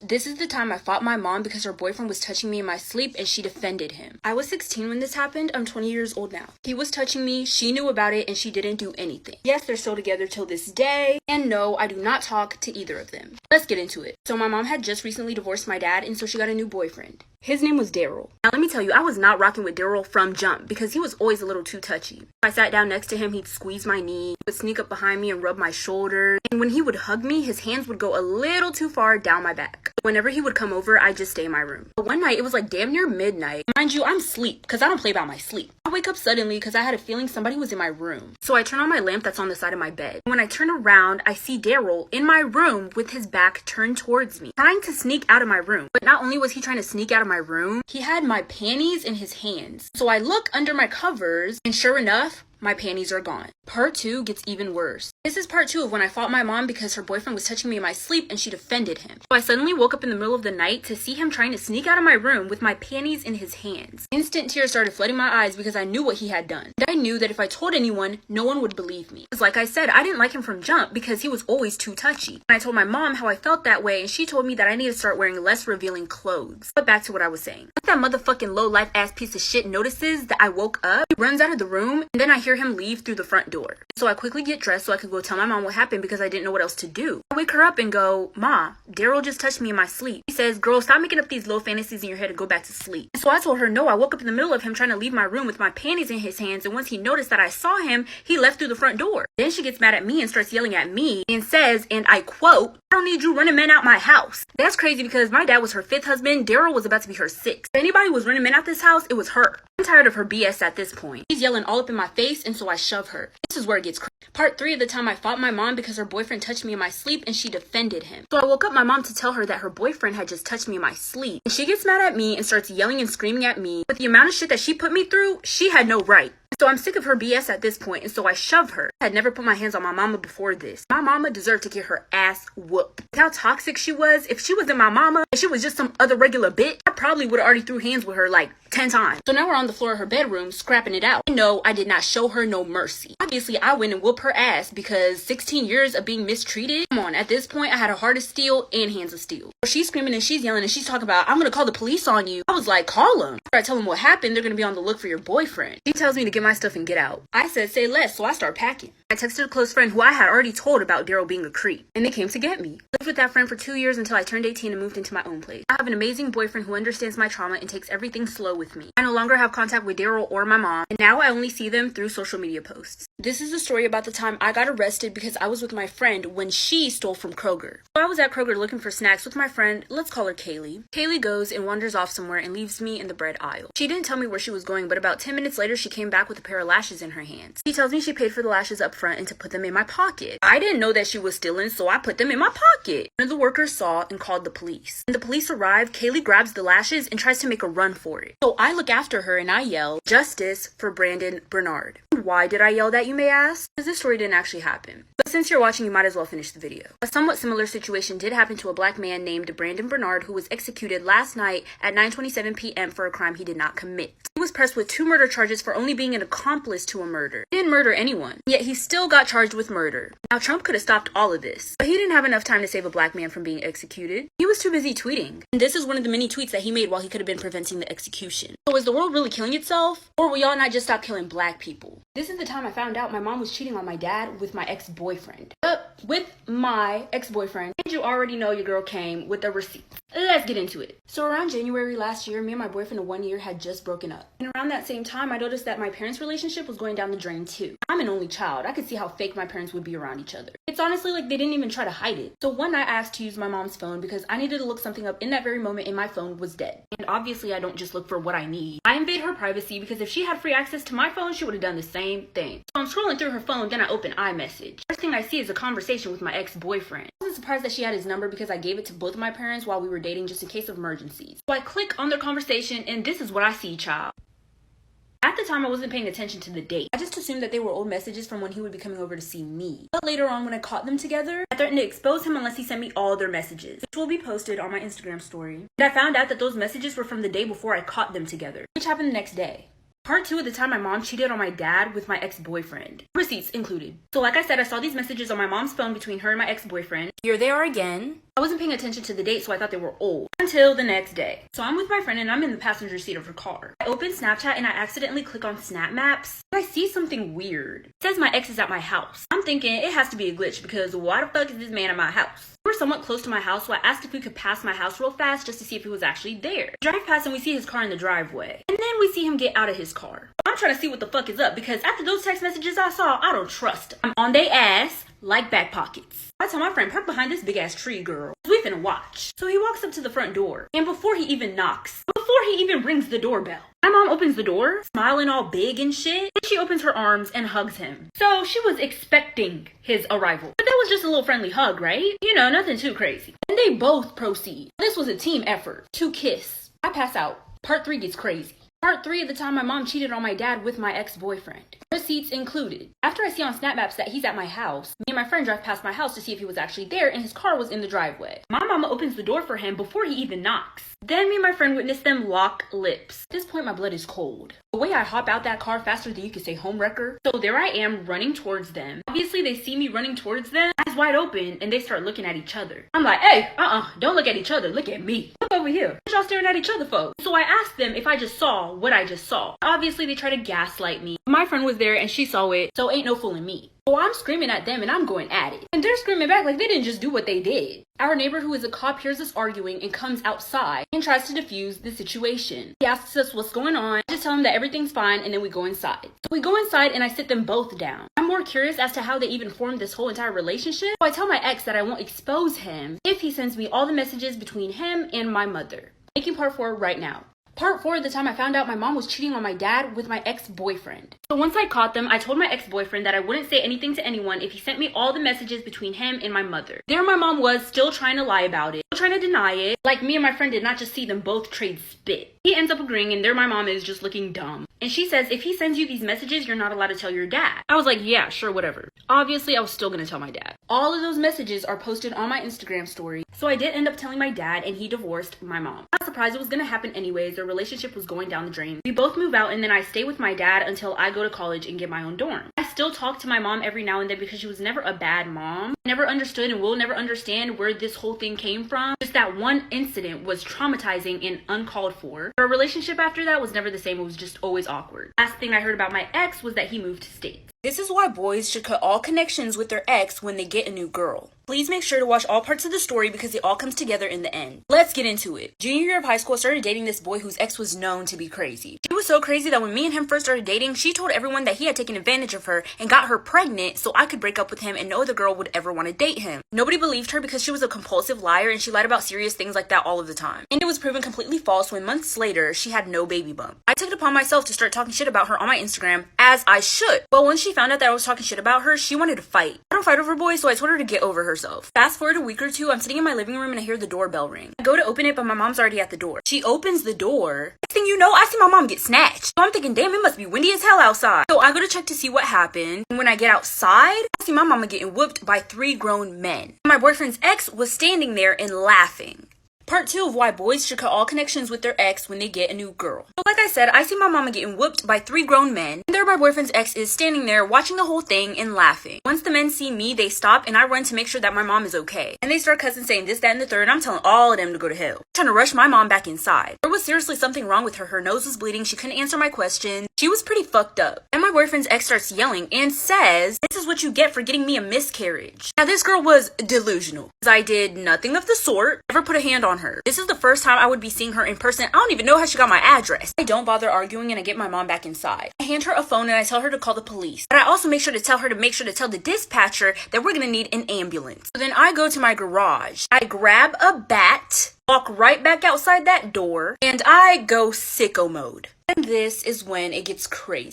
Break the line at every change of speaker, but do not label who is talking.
This is the time I fought my mom because her boyfriend was touching me in my sleep and she defended him. I was 16 when this happened. I'm 20 years old now. He was touching me, she knew about it, and she didn't do anything. Yes, they're still together till this day, and no, I do not talk to either of them. Let's get into it. So my mom had just recently divorced my dad, and so she got a new boyfriend. His name was 𝙎𝙤𝙗𝙧𝙚. Now let me tell you, I was not rocking with 𝙎𝙤𝙗𝙧𝙚 from jump because he was always a little too touchy. If I sat down next to him, he'd squeeze my knee, would sneak up behind me and rub my shoulder, and when he would hug me, his hands would go a little too far down my back. Whenever he would come over, I'd just stay in my room. But one night, it was like damn near midnight. Mind you, I'm asleep because I don't play by my sleep. I wake up suddenly because I had a feeling somebody was in my room. So I turn on my lamp that's on the side of my bed. When I turn around, I see 𝙎𝙤𝙗𝙧𝙚 in my room with his back turned towards me, trying to sneak out of my room. But not only was he trying to sneak out of my room, he had my panties in his hands. So I look under my covers, and sure enough, my panties are gone. Part 2 gets even worse. This is part 2 of when I fought my mom because her boyfriend was touching me in my sleep and she defended him. So I suddenly woke up in the middle of the night to see him trying to sneak out of my room with my panties in his hands. Instant tears started flooding my eyes because I knew what he had done. And I knew that if I told anyone, no one would believe me. Because like I said, I didn't like him from jump because he was always too touchy. And I told my mom how I felt that way and she told me that I need to start wearing less revealing clothes. But back to what I was saying. Like that motherfucking low life ass piece of shit notices that I woke up, he runs out of the room, and then I hear him leave through the front door. So I quickly get dressed so I could go tell my mom what happened because I didn't know what else to do. I wake her up and go, "Ma, 𝙎𝙤𝙗𝙧𝙚 just touched me in my sleep." She says, "Girl, stop making up these low fantasies in your head and go back to sleep." So I told her, no, I woke up in the middle of him trying to leave my room with my panties in his hands, and once he noticed that I saw him, he left through the front door. Then she gets mad at me and starts yelling at me and says, and I quote, "I don't need you running men out my house." That's crazy because my dad was her 5th husband, 𝙎𝙤𝙗𝙧𝙚 was about to be her 6th. If anybody was running men out this house, it was her. I'm tired of her BS at this point. She's yelling all up in my face, and so I shove her. This is where it gets crazy. Part 3 of the time I fought my mom because her boyfriend touched me in my sleep and she defended him. So I woke up my mom to tell her that her boyfriend had just touched me in my sleep. And she gets mad at me and starts yelling and screaming at me. With the amount of shit that she put me through, she had no right. So I'm sick of her BS at this point, and so I shove her. I had never put my hands on my mama before this. My mama deserved to get her ass whooped. How toxic she was. If she wasn't my mama, if she was just some other regular bitch, I probably would have already threw hands with her like 10 times. So now we're on the floor of her bedroom, scrapping it out. And no, I did not show her no mercy. Obviously, I went and whooped her ass because 16 years of being mistreated. Come on, at this point, I had a heart of steel and hands of steel. So she's screaming and she's yelling and she's talking about, "I'm gonna call the police on you." I was like, call them. After I tell them what happened, they're gonna be on the look for your boyfriend. She tells me to get my stuff and get out. I said, say less, so I start packing. I texted a close friend who I had already told about 𝙎𝙤𝙧𝙚 being a creep, and they came to get me. I lived with that friend for 2 years until I turned 18 and moved into my own place. I have an amazing boyfriend who understands my trauma and takes everything slow with me. I no longer have contact with 𝙎𝙤𝙧𝙚 or my mom, and now I only see them through social media posts. This is a story about the time I got arrested because I was with my friend when she stole from Kroger. So I was at Kroger looking for snacks with my friend, let's call her Kaylee. Kaylee goes and wanders off somewhere and leaves me in the bread aisle. She didn't tell me where she was going, but about 10 minutes later she came back with a pair of lashes in her hands. She tells me she paid for the lashes up front and to put them in my pocket. I didn't know that she was stealing, so I put them in my pocket. One of the workers saw and called the police. When the police arrived, Kaylee grabs the lashes and tries to make a run for it. So I look after her and I yell, "Justice for Brandon Bernard." Why did I yell that, you may ask? Because this story didn't actually happen. But since you're watching, you might as well finish the video. A somewhat similar situation did happen to a black man named Brandon Bernard who was executed last night at 9:27 p.m. for a crime he did not commit. He was pressed with 2 murder charges for only being an accomplice to a murder. He didn't murder anyone, yet he still got charged with murder. Now Trump could have stopped all of this, but he didn't have enough time to save a black man from being executed. He was too busy tweeting. And this is one of the many tweets that he made while he could have been preventing the execution. So is the world really killing itself? Or will y'all not just stop killing black people? This is the time I found out my mom was cheating on my dad with my ex-boyfriend. And you already know your girl came with the receipts. Let's get into it. So around January last year, me and my boyfriend of 1 year had just broken up. And around that same time, I noticed that my parents' relationship was going down the drain too. I'm an only child. I could see how fake my parents would be around each other. It's honestly like they didn't even try to hide it. So one night I asked to use my mom's phone because I needed to look something up in that very moment and my phone was dead. And obviously I don't just look for what I need. I invade her privacy because if she had free access to my phone, she would have done the same thing. So I'm scrolling through her phone, then I open iMessage. First thing I see is a conversation with my ex-boyfriend. I wasn't surprised that she had his number because I gave it to both of my parents while we were dating just in case of emergencies. So I click on their conversation and this is what I see, child. At the time, I wasn't paying attention to the date. I just assumed that they were old messages from when he would be coming over to see me. But later on, when I caught them together, I threatened to expose him unless he sent me all their messages, which will be posted on my Instagram story. And I found out that those messages were from the day before I caught them together, which happened the next day. Part 2 of the time my mom cheated on my dad with my ex-boyfriend. Receipts included. So like I said, I saw these messages on my mom's phone between her and my ex-boyfriend. Here they are again. I wasn't paying attention to the date, so I thought they were old. Until the next day. So I'm with my friend and I'm in the passenger seat of her car. I open Snapchat and I accidentally click on Snap Maps. I see something weird. It says my ex is at my house. I'm thinking it has to be a glitch because why the fuck is this man at my house? We were somewhat close to my house, so I asked if we could pass my house real fast just to see if he was actually there. We drive past and we see his car in the driveway. And then we see him get out of his car. I'm trying to see what the fuck is up because after those text messages I saw, I don't trust him. I'm on they ass like back pockets. I tell my friend, park behind this big ass tree, girl. We finna watch. So he walks up to the front door. And before he even knocks, before he even rings the doorbell, my mom opens the door, smiling all big and shit. And she opens her arms and hugs him. So she was expecting his arrival. But that was just a little friendly hug, right? You know, nothing too crazy. And they both proceed. This was a team effort to kiss. I pass out. Part 3 gets crazy. Part 3 of the time my mom cheated on my dad with my ex-boyfriend. Receipts included. After I see on Snap Maps that he's at my house, me and my friend drive past my house to see if he was actually there and his car was in the driveway. My mama opens the door for him before he even knocks. Then me and my friend witness them lock lips. At this point my blood is cold. The way I hop out that car faster than you could say home wrecker. So there I am running towards them. Obviously they see me running towards them, eyes wide open, and they start looking at each other. I'm like, hey, don't look at each other, look at me. Look over here. What y'all staring at each other for? So I asked them if I just saw what I just saw. Obviously they try to gaslight me. My friend was there and she saw it, so ain't no fooling me. So I'm screaming at them and I'm going at it. And they're screaming back like they didn't just do what they did. Our neighbor, who is a cop, hears us arguing and comes outside and tries to defuse the situation. He asks us what's going on. I just tell him that everything's fine and then we go inside. So we go inside and I sit them both down. I'm more curious as to how they even formed this whole entire relationship. So I tell my ex that I won't expose him if he sends me all the messages between him and my mother. Making part 4 right now. Part 4 of the time I found out my mom was cheating on my dad with my ex-boyfriend. So once I caught them, I told my ex-boyfriend that I wouldn't say anything to anyone if he sent me all the messages between him and my mother. There my mom was, still trying to lie about it, still trying to deny it. Like me and my friend did not just see them both trade spit. He ends up agreeing and there my mom is just looking dumb. And she says, if he sends you these messages, you're not allowed to tell your dad. I was like, yeah, sure, whatever. Obviously, I was still gonna tell my dad. All of those messages are posted on my Instagram story. So I did end up telling my dad and he divorced my mom. Not surprised, it was gonna happen anyways. Their relationship was going down the drain. We both move out and then I stay with my dad until I go to college and get my own dorm. I still talk to my mom every now and then because she was never a bad mom. I never understood and will never understand where this whole thing came from. Just that one incident was traumatizing and uncalled for. Our relationship after that was never the same. It was just always awkward. Last thing I heard about my ex was that he moved to states. This is why boys should cut all connections with their ex when they get a new girl. Please make sure to watch all parts of the story because it all comes together in the end. Let's get into it. Junior year of high school, I started dating this boy whose ex was known to be crazy. She was so crazy that when me and him first started dating, she told everyone that he had taken advantage of her and got her pregnant so I could break up with him and no other girl would ever want to date him. Nobody believed her because she was a compulsive liar and she lied about serious things like that all of the time. And it was proven completely false when months later, she had no baby bump. I took it upon myself to start talking shit about her on my Instagram, as I should. But when she found out that I was talking shit about her, she wanted to fight. I don't fight over boys, so I told her to get over herself. Fast forward a week or two, I'm sitting in my living room and I hear the doorbell ring. I go to open it, but my mom's already at the door. She opens the door. Next thing you know, I see my mom get snatched. So I'm thinking, damn, it must be windy as hell outside. So I go to check to see what happened. And when I get outside, I see my mama getting whooped by 3 grown men. My boyfriend's ex was standing there and laughing. Part 2 of why boys should cut all connections with their ex when they get a new girl. So like I said, I see my mama getting whooped by 3 grown men. And there my boyfriend's ex is standing there watching the whole thing and laughing. Once the men see me, they stop and I run to make sure that my mom is okay. And they start cussing, saying this, that, and the third. I'm telling all of them to go to hell. I'm trying to rush my mom back inside. There was seriously something wrong with her. Her nose was bleeding. She couldn't answer my questions. She was pretty fucked up. And my boyfriend's ex starts yelling and says, this is what you get for getting me a miscarriage. Now this girl was delusional. I did nothing of the sort. Never put a hand on her. This is the first time I would be seeing her in person. I don't even know how she got my address. I don't bother arguing and I get my mom back inside. I hand her a phone and I tell her to call the police. But I also make sure to tell the dispatcher that we're gonna need an ambulance. So then I go to my garage. I grab a bat, walk right back outside that door, and I go sicko mode. And this is when it gets crazy.